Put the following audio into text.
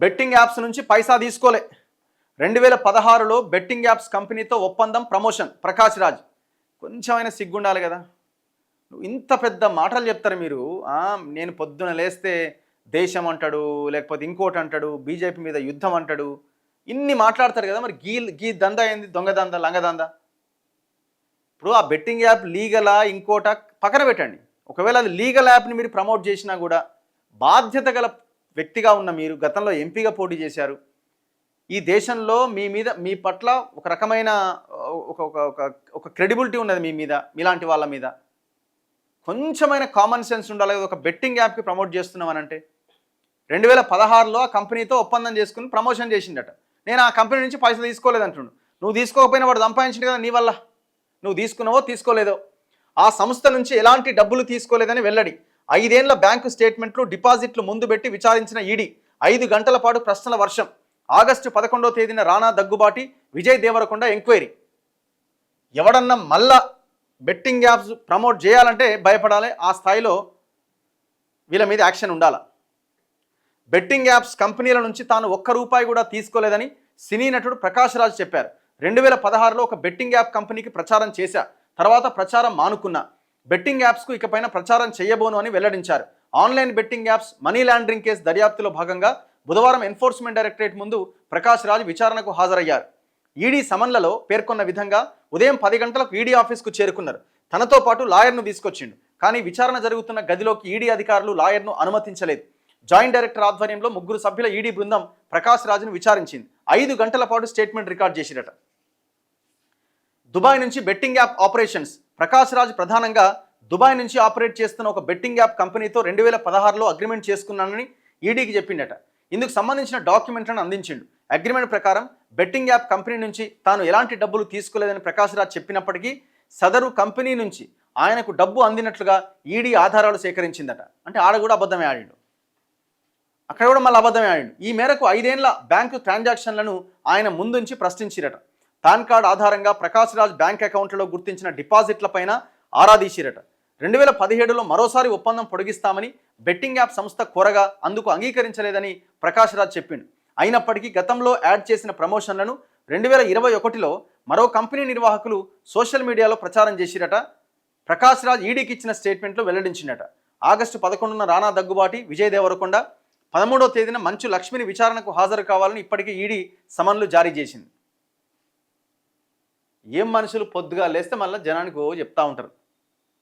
Betting apps నుంచి పైసా తీసుకోలే. 2016లో betting apps కంపెనీతో ఒప్పందం, ప్రమోషన్. ప్రకాష్ రాజ్ కొంచెమైనా సిగ్గుండాలి కదా. నువ్వు ఇంత పెద్ద మాటలు చెప్తారు మీరు. నేను పొద్దున లేస్తే దేశం అంటాడు, లేకపోతే ఇంకోటి అంటాడు, బీజేపీ మీద యుద్ధం అంటాడు, ఇన్ని మాట్లాడతారు కదా. మరి గీ దందా ఏంది? దొంగ దందా, లంగ దందా. ఇప్పుడు ఆ బెట్టింగ్ యాప్ లీగలా ఇంకోట పక్కన పెట్టండి. ఒకవేళ అది లీగల్ యాప్ని మీరు ప్రమోట్ చేసినా కూడా బాధ్యత గల వ్యక్తిగా ఉన్న మీరు గతంలో ఎంపీగా పోటీ చేశారు. ఈ దేశంలో మీ పట్ల ఒక రకమైన ఒక క్రెడిబిలిటీ ఉన్నది మీ మీద, మీలాంటి వాళ్ళ మీద. కొంచెమైన కామన్ సెన్స్ ఉండాలి. ఒక బెట్టింగ్ యాప్కి ప్రమోట్ చేస్తున్నామనంటే 2016లో ఆ కంపెనీతో ఒప్పందం చేసుకుని ప్రమోషన్ చేసిండట. నేను ఆ కంపెనీ నుంచి పైసలు తీసుకోలేదంటుండు. నువ్వు తీసుకోకపోయినా వాడు సంపాదించింది కదా నీ వల్ల. నువ్వు తీసుకున్నావో తీసుకోలేదో. ఆ సంస్థ నుంచి ఎలాంటి డబ్బులు తీసుకోలేదని వెల్లడి. 5 ఏళ్ల బ్యాంకు స్టేట్మెంట్లు, డిపాజిట్లు ముందు పెట్టి విచారించిన ఈడీ. 5 గంటల పాటు ప్రశ్నల వర్షం. ఆగస్టు 11వ తేదీన రానా దగ్గుబాటి, విజయ్ దేవరకొండ ఎంక్వైరీ. ఎవడన్నా మళ్ళా బెట్టింగ్ యాప్స్ ప్రమోట్ చేయాలంటే భయపడాలి. ఆ స్థాయిలో వీళ్ళ మీద యాక్షన్ ఉండాలి. బెట్టింగ్ యాప్స్ కంపెనీల నుంచి తాను ఒక్క రూపాయి కూడా తీసుకోలేదని సినీ నటుడు ప్రకాష్ రాజ్ చెప్పారు. 2016లో ఒక బెట్టింగ్ యాప్ కంపెనీకి ప్రచారం చేశా, తర్వాత ప్రచారం మానుకున్నా. బెట్టింగ్ యాప్స్కు ఇకపైన ప్రచారం చేయబోను అని వెల్లడించారు. Online betting apps money laundering case దర్యాప్తులో భాగంగా బుధవారం ఎన్ఫోర్స్మెంట్ డైరెక్టరేట్ ముందు ప్రకాష్ రాజ్ విచారణకు హాజరయ్యారు. ఈడీ సమన్లలో పేర్కొన్న విధంగా ఉదయం 10 గంటలకు ఈడీ ఆఫీస్కు చేరుకున్నారు. తనతో పాటు లాయర్ను తీసుకొచ్చిండు. కానీ విచారణ జరుగుతున్న గదిలోకి ఈడీ అధికారులు లాయర్ను అనుమతించలేదు. జాయింట్ డైరెక్టర్ ఆధ్వర్యంలో 3 సభ్యుల ఈడీ బృందం ప్రకాష్ రాజ్ను విచారించింది. 5 గంటల పాటు స్టేట్మెంట్ రికార్డ్ చేసిరట. దుబాయ్ నుంచి betting app operations. Prakash Raj ప్రధానంగా దుబాయ్ నుంచి ఆపరేట్ చేస్తున్న ఒక బెట్టింగ్ యాప్ కంపెనీతో 2016లో అగ్రిమెంట్ చేసుకున్నానని ఈడీకి చెప్పిండట. ఇందుకు సంబంధించిన డాక్యుమెంట్లను అందించిండు. అగ్రిమెంట్ ప్రకారం బెట్టింగ్ యాప్ కంపెనీ నుంచి తాను ఎలాంటి డబ్బులు తీసుకోలేదని ప్రకాష్ రాజ్ చెప్పినప్పటికీ సదరు కంపెనీ నుంచి ఆయనకు డబ్బు అందినట్లుగా ఈడీ ఆధారాలు సేకరించిందట. అంటే ఆడ కూడా అబద్ధమే ఆడిండు, అక్కడ కూడా మళ్ళీ అబద్ధమే ఆడిండు. ఈ మేరకు 5 ఏళ్ల బ్యాంకు ట్రాన్సాక్షన్లను ఆయన ముందుంచి ప్రశ్నించిరట. పాన్ కార్డ్ ఆధారంగా ప్రకాష్ రాజ్ బ్యాంక్ అకౌంట్లలో గుర్తించిన డిపాజిట్లపైన ఆరా తీసిరట. 2017లో మరోసారి ఒప్పందం పొడిగిస్తామని బెట్టింగ్ యాప్ సంస్థ కోరగా అందుకు అంగీకరించలేదని ప్రకాష్ రాజ్ చెప్పిండు. అయినప్పటికీ గతంలో యాడ్ చేసిన ప్రమోషన్లను 2021లో మరో కంపెనీ నిర్వాహకులు సోషల్ మీడియాలో ప్రచారం చేసిరట. ప్రకాష్ రాజ్ ఈడీకి ఇచ్చిన స్టేట్మెంట్లో వెల్లడించిందట. ఆగస్టు 11న రానా దగ్గుబాటి, విజయ్ దేవరకొండ, 13వ తేదీన మంచు లక్ష్మిని విచారణకు హాజరు కావాలని ఇప్పటికే ఈడీ సమన్లు జారీ చేసింది. ఏం మనుషులు పొద్దుగా లేస్తే మళ్ళీ జనానికి చెప్తా ఉంటారు.